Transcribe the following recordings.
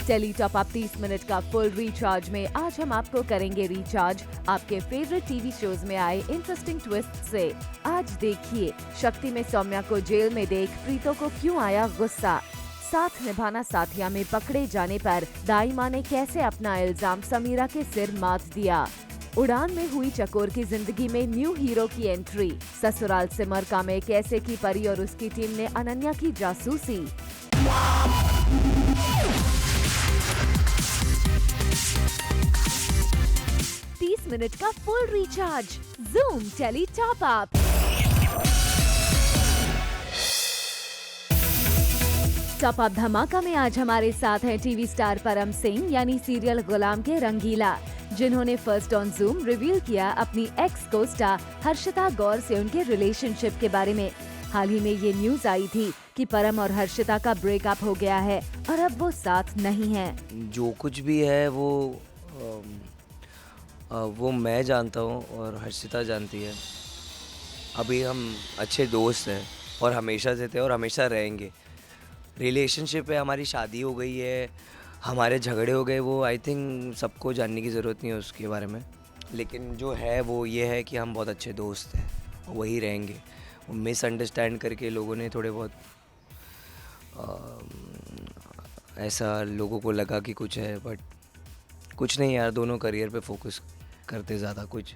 Tele top up 30 minute का full recharge में आज हम आपको करेंगे रिचार्ज आपके फेवरेट टीवी शोज में आए इंटरेस्टिंग ट्विस्ट से। आज देखिए शक्ति में सौम्या को जेल में देख प्रीतो को क्यों आया गुस्सा। साथ निभाना साथिया में पकड़े जाने पर दाई माँ ने कैसे अपना इल्जाम समीरा के सिर मात दिया। उड़ान में हुई चकोर की जिंदगी में न्यू हीरो की एंट्री। ससुराल सिमरका में कैसे की परी और उसकी टीम ने अनन्या की जासूसी। 30 मिनट का full recharge Zoom tele top up. Top up धमाका में आज हमारे साथ हैं टीवी स्टार परम सिंह यानी सीरियल गुलाम के रंगीला, जिन्होंने फर्स्ट ऑन Zoom रिवील किया अपनी एक्स को स्टार हर्षिता गौर से उनके रिलेशनशिप के बारे में। हाल ही में ये न्यूज आई थी कि परम और हर्षिता का ब्रेकअप हो गया है और अब वो साथ नहीं हैं। जो कुछ भी है वो मैं जानता हूँ और हर्षिता जानती है। अभी हम अच्छे दोस्त हैं और हमेशा से थे और हमेशा रहेंगे। रिलेशनशिप है, हमारी शादी हो गई है, हमारे झगड़े हो गए, वो आई थिंक सबको जानने की ज़रूरत नहीं है उसके बारे में। लेकिन जो है वो ये है कि हम बहुत अच्छे दोस्त हैं, वही रहेंगे। मिसअंडरस्टैंड करके लोगों ने थोड़े बहुत ऐसा लोगों को लगा कि कुछ है, बट कुछ नहीं यार। दोनों करियर पे फोकस करते ज़्यादा, कुछ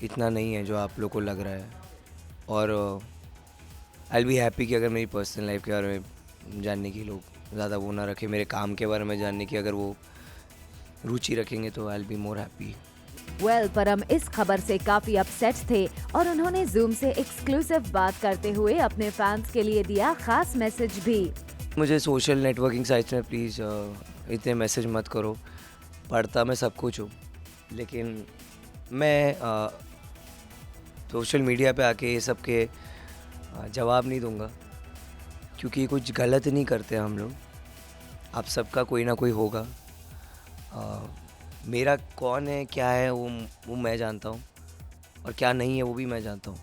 इतना नहीं है जो आप लोग को लग रहा है। और आई विल बी हैप्पी कि अगर मेरी पर्सनल लाइफ के बारे में जानने की लोग ज़्यादा वो ना रखें, मेरे काम के बारे में जानने की अगर वो रुचि रखेंगे तो I will be more happy. परम इस खबर से काफी अपसेट थे और उन्होंने Zoom से एक्सक्लूसिव बात करते हुए अपने फैंस के लिए दिया खास मैसेज भी। मुझे सोशल नेटवर्किंग साइट्स में प्लीज़ इतने मैसेज मत करो। पढ़ता मैं सब कुछ हूँ, लेकिन मैं सोशल मीडिया पे आके ये सब के जवाब नहीं दूंगा, क्योंकि कुछ गलत नहीं करते हम लोग। आप सबका कोई ना कोई होगा। मेरा कौन है क्या है वो मैं जानता हूँ, और क्या नहीं है वो भी मैं जानता हूँ।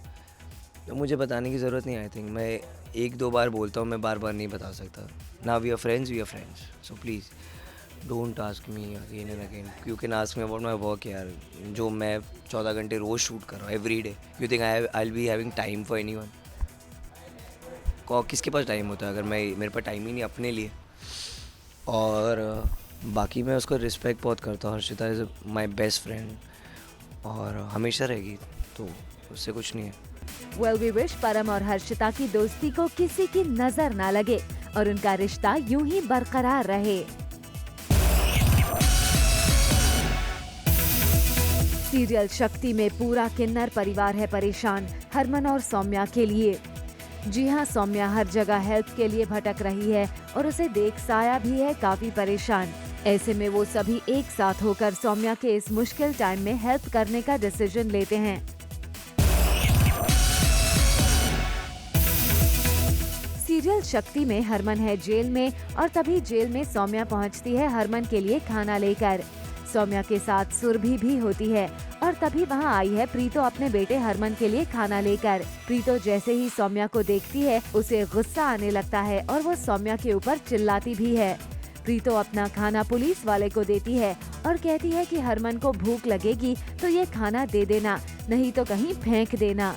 तो मुझे बताने की ज़रूरत नहीं। आई थिंक मैं एक दो बार बोलता हूँ, मैं बार बार नहीं बता सकता ना। We are friends, so please don't ask me again and again. You can ask me about my work यार, जो मैं 14 घंटे रोज़ शूट कर रहा हूँ every day. You think I will be having time for anyone? किसके पास टाइम होता है अगर मेरे पास टाइम ही नहीं अपने लिए। और बाकी मैं उसको रिस्पेक्ट बहुत करता हूँ। Harshita is my best friend और हमेशा रहेगी, तो उससे कुछ नहीं है। वी विश परम और हर्षिता की दोस्ती को किसी की नजर ना लगे और उनका रिश्ता यूं ही बरकरार रहे। सीरियल शक्ति में पूरा किन्नर परिवार है परेशान हरमन और सौम्या के लिए। जी हाँ, सौम्या हर जगह हेल्प के लिए भटक रही है और उसे देख साया भी है काफी परेशान। ऐसे में वो सभी एक साथ होकर सौम्या के इस मुश्किल टाइम में हेल्प करने का डिसीजन लेते हैं। सीरियल शक्ति में हरमन है जेल में और तभी जेल में सौम्या पहुंचती है हरमन के लिए खाना लेकर। सौम्या के साथ सुरभि भी होती है और तभी वहां आई है प्रीतो अपने बेटे हरमन के लिए खाना लेकर। प्रीतो जैसे ही सौम्या को देखती है उसे गुस्सा आने लगता है और वो सौम्या के ऊपर चिल्लाती भी है। प्रीतो अपना खाना पुलिस वाले को देती है और कहती है कि हरमन को भूख लगेगी तो ये खाना दे देना, नहीं तो कहीं फेंक देना।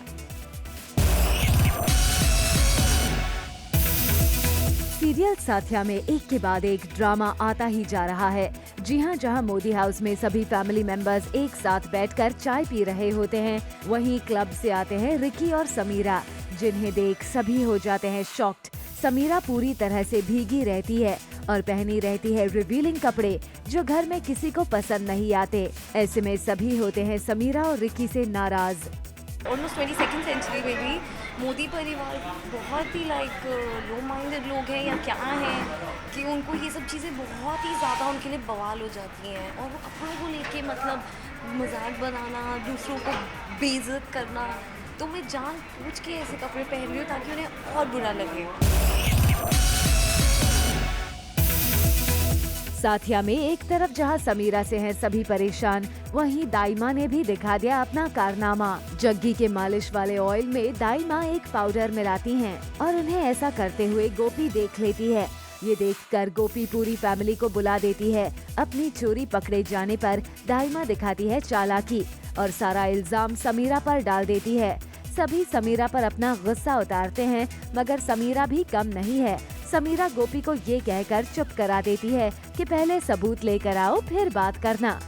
सीरियल साथिया में एक के बाद एक ड्रामा आता ही जा रहा है। जी हाँ, जहाँ मोदी हाउस में सभी फैमिली मेंबर्स एक साथ बैठकर चाय पी रहे होते हैं, वहीं क्लब से आते हैं रिकी और समीरा, जिन्हें देख सभी हो जाते हैं शॉक्ड। समीरा पूरी तरह से भीगी रहती है और पहनी रहती है रिवीलिंग कपड़े जो घर में किसी को पसंद नहीं आते। ऐसे में सभी होते हैं समीरा और रिकी से नाराज। ऑलमोस्ट 22nd सेंचुरी में भी मोदी परिवार बहुत ही लो माइंडेड लोग हैं या क्या हैं कि उनको ये सब चीज़ें बहुत ही ज़्यादा उनके लिए बवाल हो जाती हैं। और वो कपड़ों को लेके मतलब मजाक बनाना, दूसरों को बेइज्जत करना, तो मैं जानबूझ के ऐसे कपड़े पहन रही हूँ ताकि उन्हें और बुरा लगे। साथिया में एक तरफ जहां समीरा से हैं सभी परेशान, वहीं दाई ने भी दिखा दिया अपना कारनामा। जग्गी के मालिश वाले ऑयल में दाई एक पाउडर मिलाती हैं और उन्हें ऐसा करते हुए गोपी देख लेती है ये देखकर गोपी पूरी फैमिली को बुला देती है। अपनी चोरी पकड़े जाने पर दाइमा दिखाती है चालाकी और सारा इल्जाम समीरा पर डाल देती है। सभी समीरा पर अपना गुस्सा उतारते हैं, मगर समीरा भी कम नहीं है। समीरा गोपी को ये कहकर चुप करा देती है कि पहले सबूत लेकर आओ, फिर बात करना।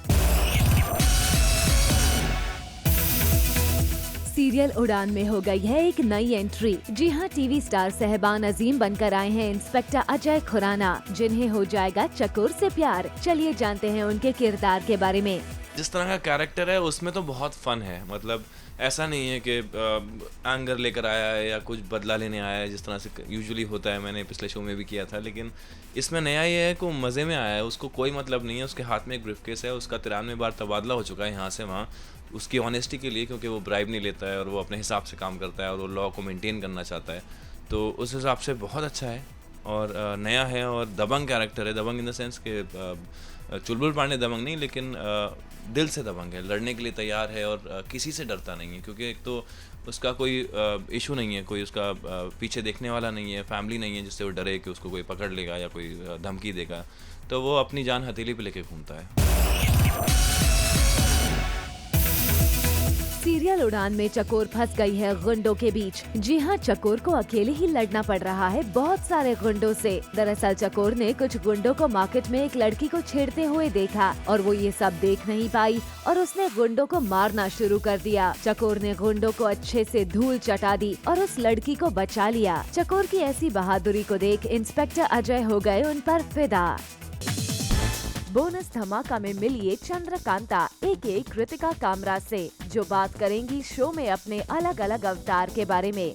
सीरियल उड़ान में हो गई है एक नई एंट्री। जी हाँ, टीवी स्टार सहबान अजीम बनकर आए हैं इंस्पेक्टर अजय खुराना, जिन्हें हो जाएगा चकोर से प्यार। चलिए जानते हैं उनके किरदार के बारे में। जिस तरह का कैरेक्टर है उसमें तो बहुत फन है। मतलब ऐसा नहीं है कि एंगर लेकर आया है या कुछ बदला लेने आया है जिस तरह से यूजुअली होता है। मैंने पिछले शो में भी किया था, लेकिन इसमें नया ये है कि मज़े में आया है। उसको कोई मतलब नहीं है। उसके हाथ में एक ब्रीफकेस है, उसका 93 बार तबादला हो चुका है यहाँ से वहाँ, उसकी ऑनेस्टी के लिए, क्योंकि वो ब्राइब नहीं लेता है और वो अपने हिसाब से काम करता है और वो लॉ को मेंटेन करना चाहता है। तो उस हिसाब से बहुत अच्छा है और नया है और दबंग कैरेक्टर है। दबंग इन द सेंस कि चुलबुल पांडे दबंग नहीं, लेकिन दिल से दबंग है, लड़ने के लिए तैयार है और किसी से डरता नहीं है, क्योंकि एक तो उसका कोई इशू नहीं है, कोई उसका पीछे देखने वाला नहीं है, फैमिली नहीं है जिससे वो डरे कि उसको कोई पकड़ लेगा या कोई धमकी देगा। तो वो अपनी जान हथेली पे लेके घूमता है। सीरियल उड़ान में चकोर फंस गई है गुंडों के बीच। जी हाँ, चकोर को अकेले ही लड़ना पड़ रहा है बहुत सारे गुंडों से। दरअसल चकोर ने कुछ गुंडों को मार्केट में एक लड़की को छेड़ते हुए देखा और वो ये सब देख नहीं पाई और उसने गुंडों को मारना शुरू कर दिया। चकोर ने गुंडों को अच्छे से धूल चटा दी और उस लड़की को बचा लिया। चकोर की ऐसी बहादुरी को देख इंस्पेक्टर अजय हो गए उन पर फिदा। बोनस धमाका में मिलिए चंद्रकांता एके कृतिका कामराज से, जो बात करेंगी शो में अपने अलग अलग अवतार के बारे में।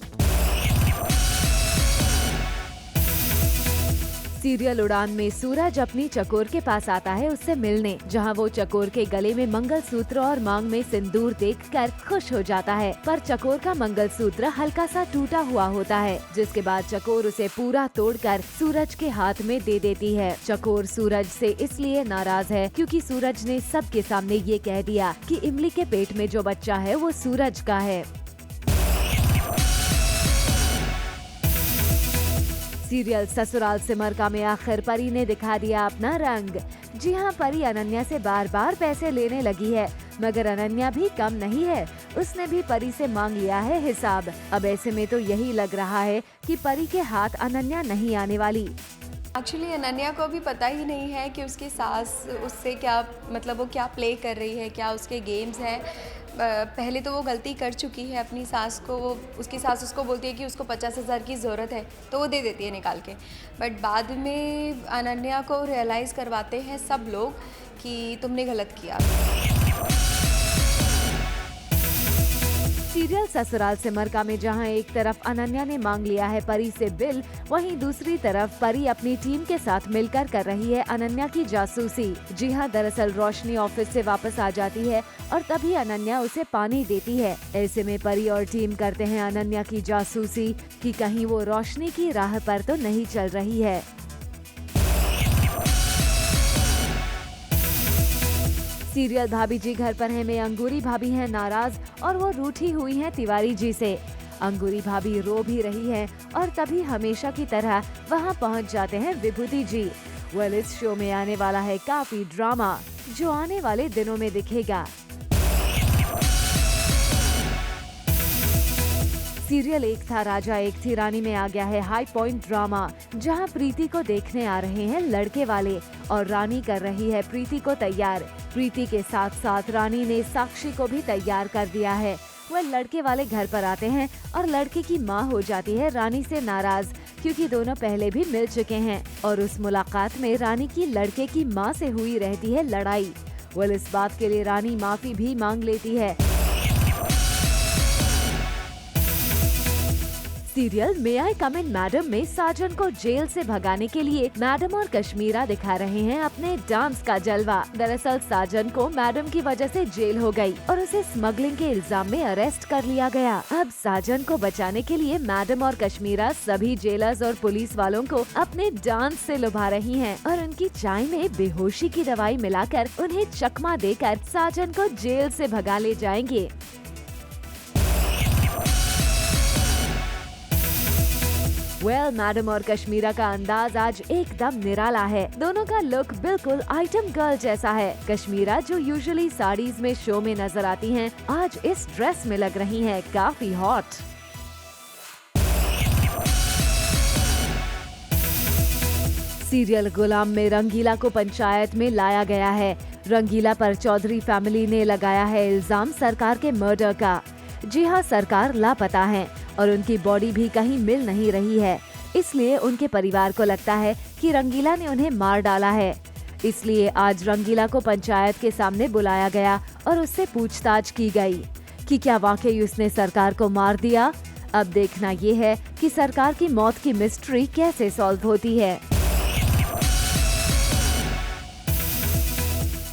सीरियल उड़ान में सूरज अपनी चकोर के पास आता है उससे मिलने, जहां वो चकोर के गले में मंगलसूत्र और मांग में सिंदूर देखकर खुश हो जाता है। पर चकोर का मंगलसूत्र हल्का सा टूटा हुआ होता है, जिसके बाद चकोर उसे पूरा तोड़कर सूरज के हाथ में दे देती है। चकोर सूरज से इसलिए नाराज है क्योंकि सूरज ने सबके सामने ये कह दिया कि इमली के पेट में जो बच्चा है वो सूरज का है। सीरियल ससुराल सिमरका में आखिर परी ने दिखा दिया अपना रंग। जी हाँ, परी अनन्या से बार बार पैसे लेने लगी है, मगर अनन्या भी कम नहीं है। उसने भी परी से मांग लिया है हिसाब। अब ऐसे में तो यही लग रहा है कि परी के हाथ अनन्या नहीं आने वाली। एक्चुअली अनन्या को भी पता ही नहीं है कि उसकी सास उससे क्या, मतलब वो क्या प्ले कर रही है, क्या उसके गेम्स हैं। पहले तो वो गलती कर चुकी है अपनी सास को, उसकी सास उसको बोलती है कि उसको 50,000 की ज़रूरत है तो वो दे देती है निकाल के। बट बाद में अनन्या को रियलाइज़ करवाते हैं सब लोग कि तुमने गलत किया। सीरियल ससुराल सिमरका में जहां एक तरफ अनन्या ने मांग लिया है परी से बिल, वहीं दूसरी तरफ परी अपनी टीम के साथ मिलकर कर रही है अनन्या की जासूसी। जी हां, दरअसल रोशनी ऑफिस से वापस आ जाती है और तभी अनन्या उसे पानी देती है। ऐसे में परी और टीम करते हैं अनन्या की जासूसी कि कहीं वो रोशनी की राह पर तो नहीं चल रही है। सीरियल भाभी जी घर पर है में अंगूरी भाभी हैं नाराज और वो रूठी हुई हैं तिवारी जी से। अंगूरी भाभी रो भी रही हैं और तभी हमेशा की तरह वहां पहुंच जाते हैं विभूति जी। वेल, इस शो में आने वाला है काफी ड्रामा, जो आने वाले दिनों में दिखेगा। सीरियल एक था राजा एक थी रानी में आ गया है हाई पॉइंट ड्रामा, जहां प्रीति को देखने आ रहे हैं लड़के वाले और रानी कर रही है प्रीति को तैयार। प्रीति के साथ साथ रानी ने साक्षी को भी तैयार कर दिया है। वह लड़के वाले घर पर आते हैं और लड़के की माँ हो जाती है रानी से नाराज, क्योंकि दोनों पहले भी मिल चुके हैं और उस मुलाकात में रानी की लड़के की माँ से हुई रहती है लड़ाई। वह इस बात के लिए रानी माफी भी मांग लेती है। सीरियल मे आई कम इन मैडम में साजन को जेल से भगाने के लिए मैडम और कश्मीरा दिखा रहे हैं अपने डांस का जलवा। दरअसल साजन को मैडम की वजह से जेल हो गई और उसे स्मगलिंग के इल्जाम में अरेस्ट कर लिया गया। अब साजन को बचाने के लिए मैडम और कश्मीरा सभी जेलर्स और पुलिस वालों को अपने डांस से लुभा रही हैं और उनकी चाय में बेहोशी की दवाई मिलाकर उन्हें चकमा देकर साजन को जेल से भगा ले जाएंगे। मैडम और कश्मीरा का अंदाज आज एकदम निराला है। दोनों का लुक बिल्कुल आइटम गर्ल जैसा है। कश्मीरा जो यूजुअली साड़ीज में शो में नजर आती हैं, आज इस ड्रेस में लग रही हैं काफी हॉट। सीरियल गुलाम में रंगीला को पंचायत में लाया गया है। रंगीला पर चौधरी फैमिली ने लगाया है इल्जाम सरकार के मर्डर का। जी हाँ, सरकार लापता है और उनकी बॉडी भी कहीं मिल नहीं रही है। इसलिए उनके परिवार को लगता है कि रंगीला ने उन्हें मार डाला है। इसलिए आज रंगीला को पंचायत के सामने बुलाया गया और उससे पूछताछ की गई कि क्या वाकई उसने सरकार को मार दिया। अब देखना ये है कि सरकार की मौत की मिस्ट्री कैसे सॉल्व होती है।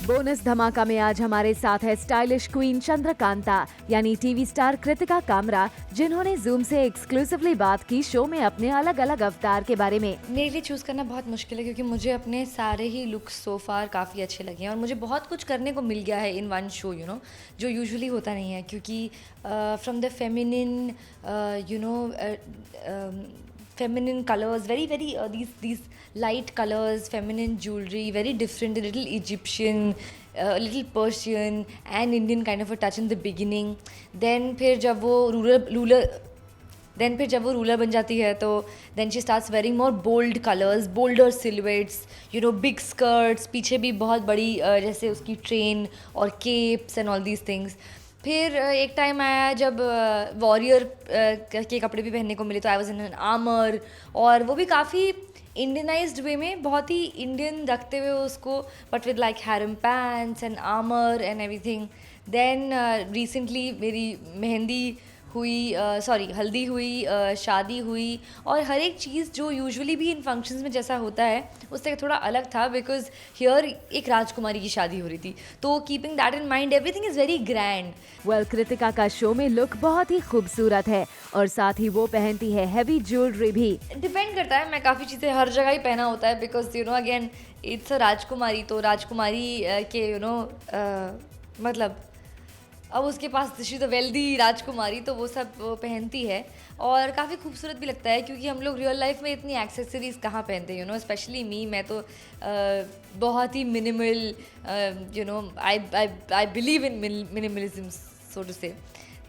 बोनस धमाका में आज हमारे साथ है स्टाइलिश क्वीन चंद्रकांता यानी टीवी स्टार कृतिका कामरा, जिन्होंने जूम से एक्सक्लूसिवली बात की शो में अपने अलग अलग अवतार के बारे में। मेरे लिए चूज़ करना बहुत मुश्किल है क्योंकि मुझे अपने सारे ही लुक्स सो फार काफ़ी अच्छे लगे हैं और मुझे बहुत कुछ करने को मिल गया है in one show, you know, जो यूजुअली होता नहीं है। क्योंकि from the feminine feminine colors, very these light colors, feminine jewelry, very different, a little Egyptian, a little Persian and Indian kind of a touch in the beginning. Then फिर जब वो ruler बन जाती है तो then she starts wearing more bold colors, bolder silhouettes, you know, big skirts, पीछे भी बहुत बड़ी जैसे उसकी ट्रेन और capes and all these things. फिर एक टाइम आया जब वॉरियर के कपड़े भी पहनने को मिले, तो I was in an armour, और वो भी काफ़ी इंडियनाइज्ड वे में, बहुत ही इंडियन रखते हुए उसको, but with like harem pants and armour and everything. Then recently मेरी हल्दी हुई, शादी हुई, और हर एक चीज़ जो यूजुअली भी इन फंक्शंस में जैसा होता है उससे थोड़ा अलग था, बिकॉज हियर एक राजकुमारी की शादी हो रही थी। तो keeping that in mind everything is very grand. Well, Kritika का शो में लुक बहुत ही खूबसूरत है और साथ ही वो पहनती है हैवी ज्वेलरी भी। डिपेंड करता है, मैं काफ़ी चीज़ें हर जगह ही पहना होता है, because you know again it's a राजकुमारी, तो राजकुमारी के मतलब अब उसके पास शी द वेल्दी राजकुमारी, तो वो सब पहनती है और काफ़ी खूबसूरत भी लगता है, क्योंकि हम लोग रियल लाइफ में इतनी एक्सेसरीज कहाँ पहनते हैं, यू नो, स्पेशली मी। मैं तो बहुत ही minimal, you know, I believe in minimalism, so to say.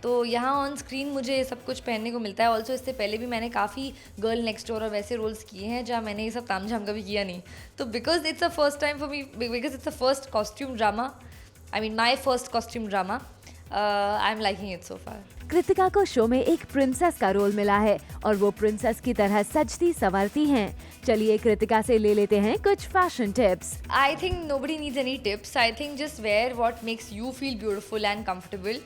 तो यहाँ ऑन स्क्रीन मुझे ये सब कुछ पहनने को मिलता है। ऑल्सो इससे पहले भी मैंने काफ़ी गर्ल नेक्स्ट डोर और वैसे रोल्स किए हैं जहाँ मैंने ये सब ताम झाम कभी किया नहीं। तो because it's a first time for me, because it's a first costume drama, I mean my first costume drama, I am liking it so far. Kritika को शो में एक प्रिंसेस का रोल मिला है और वो प्रिंसेस की तरह सजती संवरती हैं। चलिए कृतिका से ले लेते हैं कुछ fashion tips. I think nobody needs any tips. I think just wear what makes you feel beautiful and comfortable.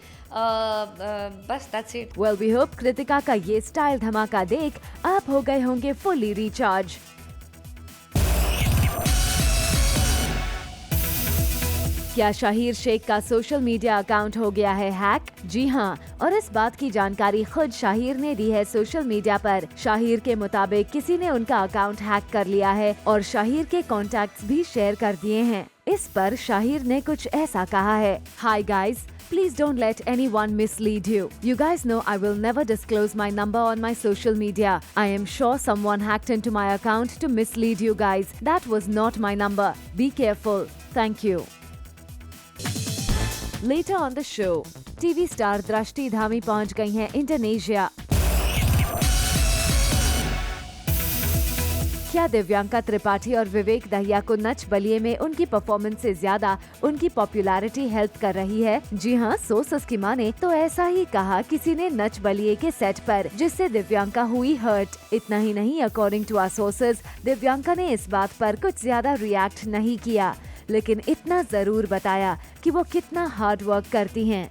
बस that's it. Well, we hope Kritika का ये स्टाइल धमाका देख आप हो गए होंगे फुल्ली रिचार्ज। क्या शाहिर शेख का सोशल मीडिया अकाउंट हो गया है हैक? जी हाँ, और इस बात की जानकारी खुद शाहिर ने दी है सोशल मीडिया पर। शाहिर के मुताबिक किसी ने उनका अकाउंट हैक कर लिया है और शाहिर के कॉन्टैक्ट्स भी शेयर कर दिए हैं। इस पर शाहिर ने कुछ ऐसा कहा है। Hi guys, please don't let anyone mislead you. You guys know I will never disclose my number on my social media. I am sure someone hacked into my account to mislead you guys. That was not my number. Be careful. Thank you. Later on the show, TV star दृष्टि धामी पहुंच गई हैं Indonesia. क्या दिव्यांका त्रिपाठी और विवेक दहिया को नच बलिए में उनकी performance से ज्यादा उनकी पॉपुलैरिटी हेल्प कर रही है? जी हाँ, सोर्सेस की माने तो ऐसा ही कहा किसी ने नच बलिए के सेट पर, जिससे दिव्यांका हुई हर्ट। इतना ही नहीं, according to our sources, Divyanka ने इस बात पर कुछ ज्यादा रिएक्ट नहीं किया, लेकिन इतना जरूर बताया कि वो कितना हार्ड वर्क करती हैं।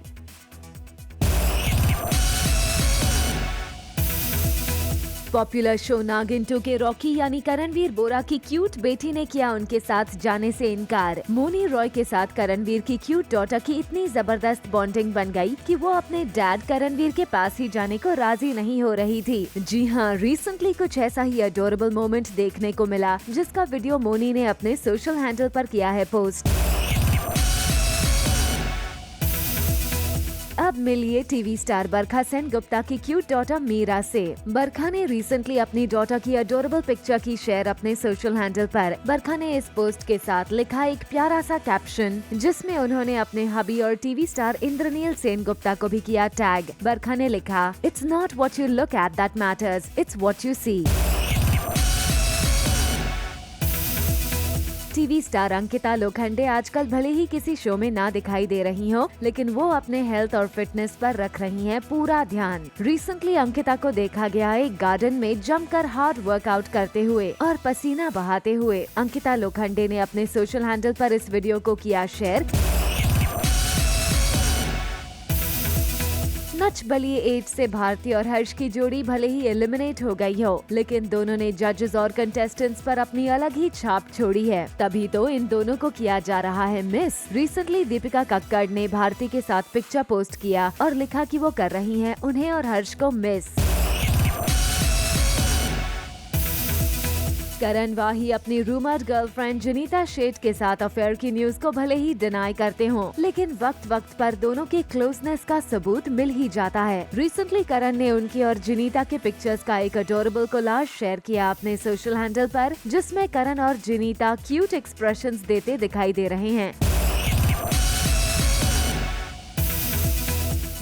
पॉपुलर शो नागिन 2 के रॉकी यानी करणवीर बोरा की क्यूट बेटी ने किया उनके साथ जाने से इनकार। मोनी रॉय के साथ करणवीर की क्यूट डॉटर की इतनी जबरदस्त बॉन्डिंग बन गई कि वो अपने डैड करणवीर के पास ही जाने को राजी नहीं हो रही थी। जी हाँ, रिसेंटली कुछ ऐसा ही अडोरेबल मोमेंट देखने को मिला, जिसका वीडियो मोनी ने अपने सोशल हैंडल पर किया है पोस्ट। अब मिलिए टीवी स्टार बरखा सेन गुप्ता की क्यूट डॉटर मीरा से। बरखा ने रिसेंटली अपनी डॉटर की अडोरेबल पिक्चर की शेयर अपने सोशल हैंडल पर। बरखा ने इस पोस्ट के साथ लिखा एक प्यारा सा कैप्शन, जिसमें उन्होंने अपने हबी और टीवी स्टार इंद्रनील सेन गुप्ता को भी किया टैग। बरखा ने लिखा, it's not what you look at that matters, it's what you see. TV star Ankita Lokhande आजकल भले ही किसी शो में ना दिखाई दे रही हो, लेकिन वो अपने हेल्थ और फिटनेस पर रख रही हैं पूरा ध्यान। रिसेंटली अंकिता को देखा गया एक गार्डन में जमकर हार्ड वर्कआउट करते हुए और पसीना बहाते हुए। अंकिता लोखंडे ने अपने सोशल हैंडल पर इस वीडियो को किया शेयर। नच बलिए 8 से भारती और हर्ष की जोड़ी भले ही एलिमिनेट हो गई हो, लेकिन दोनों ने जजेस और कंटेस्टेंट्स पर अपनी अलग ही छाप छोड़ी है। तभी तो इन दोनों को किया जा रहा है मिस। रिसेंटली दीपिका कक्कड़ ने भारती के साथ पिक्चर पोस्ट किया और लिखा कि वो कर रही हैं उन्हें और हर्ष को मिस। करण वाही अपनी रूमर्ड गर्लफ्रेंड जनीता शेठ के साथ अफेयर की न्यूज को भले ही डिनाई करते हों, लेकिन वक्त वक्त पर दोनों के क्लोजनेस का सबूत मिल ही जाता है। रिसेंटली करण ने उनकी और जनीता के पिक्चर्स का एक अडोरेबल कोलाज शेयर किया अपने सोशल हैंडल पर, जिसमें करण और जनीता क्यूट एक्सप्रेशंस देते दिखाई दे रहे हैं।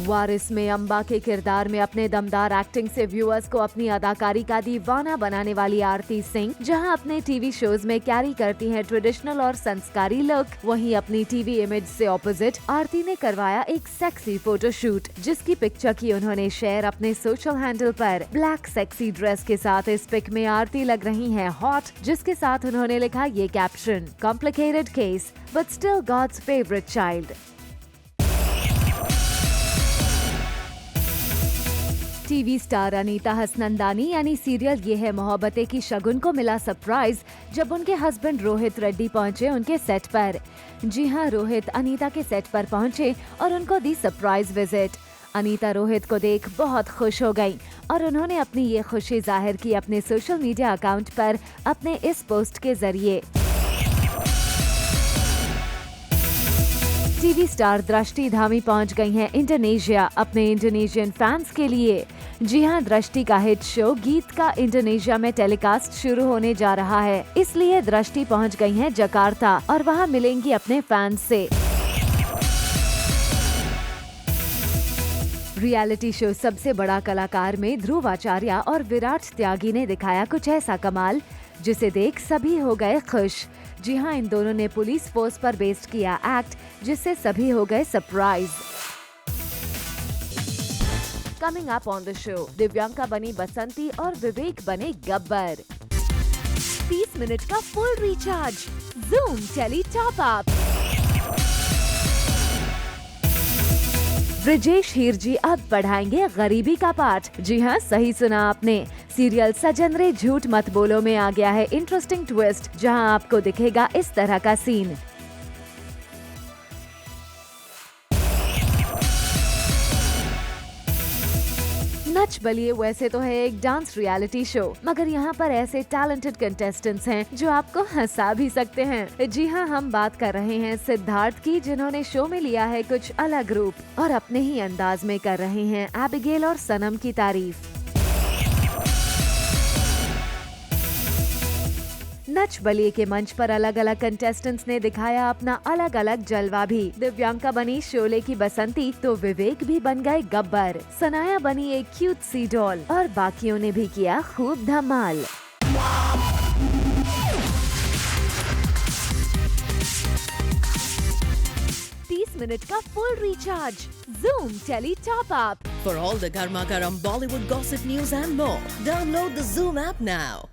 वारिस में अम्बा के किरदार में अपने दमदार एक्टिंग से व्यूअर्स को अपनी अदाकारी का दीवाना बनाने वाली आरती सिंह जहां अपने टीवी शोज में कैरी करती हैं ट्रेडिशनल और संस्कारी लुक, वहीं अपनी टीवी इमेज से ऑपोजिट आरती ने करवाया एक सेक्सी फोटोशूट, जिसकी पिक्चर की उन्होंने शेयर अपने सोशल हैंडल पर। ब्लैक सेक्सी ड्रेस के साथ इस पिक में आरती लग रही हैं हॉट, जिसके साथ उन्होंने लिखा ये caption, complicated case but still God's favourite child. TV star Anita Hassanandani यानी सीरियल ये है मोहब्बतें की शगुन को मिला सरप्राइज जब उनके हस्बैंड रोहित रेड्डी पहुंचे उनके सेट पर। जी हां, रोहित अनीता के सेट पर पहुंचे और उनको दी सरप्राइज विजिट। अनीता रोहित को देख बहुत खुश हो गई और उन्होंने अपनी ये खुशी जाहिर की अपने सोशल मीडिया अकाउंट पर अपने इस पोस्ट के जरिए। टीवी स्टार दृष्टि धामी पहुंच गई हैं इंडोनेशिया अपने इंडोनेशियन फैंस के लिए। जी हां, दृष्टि का हिट शो गीत का इंडोनेशिया में टेलीकास्ट शुरू होने जा रहा है, इसलिए दृष्टि पहुंच गई हैं जकार्ता और वहां मिलेंगी अपने फैंस से। रियलिटी शो सबसे बड़ा कलाकार में ध्रुव आचार्य और विराट त्यागी ने दिखाया कुछ ऐसा कमाल, जिसे देख सभी हो गए खुश। जी हां, इन दोनों ने पुलिस फोर्स पर बेस्ड किया एक्ट, जिससे सभी हो गए surprise. Coming up on the show, Divyanka बनी बसंती और विवेक बने गब्बर। 30 मिनट का full recharge, Zoom tele top up. Brijesh Hirji अब बढ़ाएंगे गरीबी का पाठ। जी हाँ, सही सुना आपने। सीरियल सजन रे झूठ मत बोलो में आ गया है इंटरेस्टिंग ट्विस्ट, जहां आपको दिखेगा इस तरह का सीन। नच बलिए वैसे तो है एक डांस रियलिटी शो, मगर यहाँ पर ऐसे टैलेंटेड कंटेस्टेंट्स हैं जो आपको हंसा भी सकते हैं। जी हाँ, हम बात कर रहे हैं सिद्धार्थ की, जिन्होंने शो में लिया है कुछ अलग रूप और अपने ही अंदाज में कर रहे हैं एबिगेल और सनम की तारीफ। नच बलिए के मंच पर अलग अलग कंटेस्टेंट्स ने दिखाया अपना अलग अलग जलवा भी। दिव्यांका बनी शोले की बसंती तो विवेक भी बन गए गब्बर, सनाया बनी एक क्यूट सी डॉल और बाकियों ने भी किया खूब धमाल। मिनट का full recharge, Zoom tele top up. For all the Garma Garam Bollywood gossip news and more, download the Zoom app now.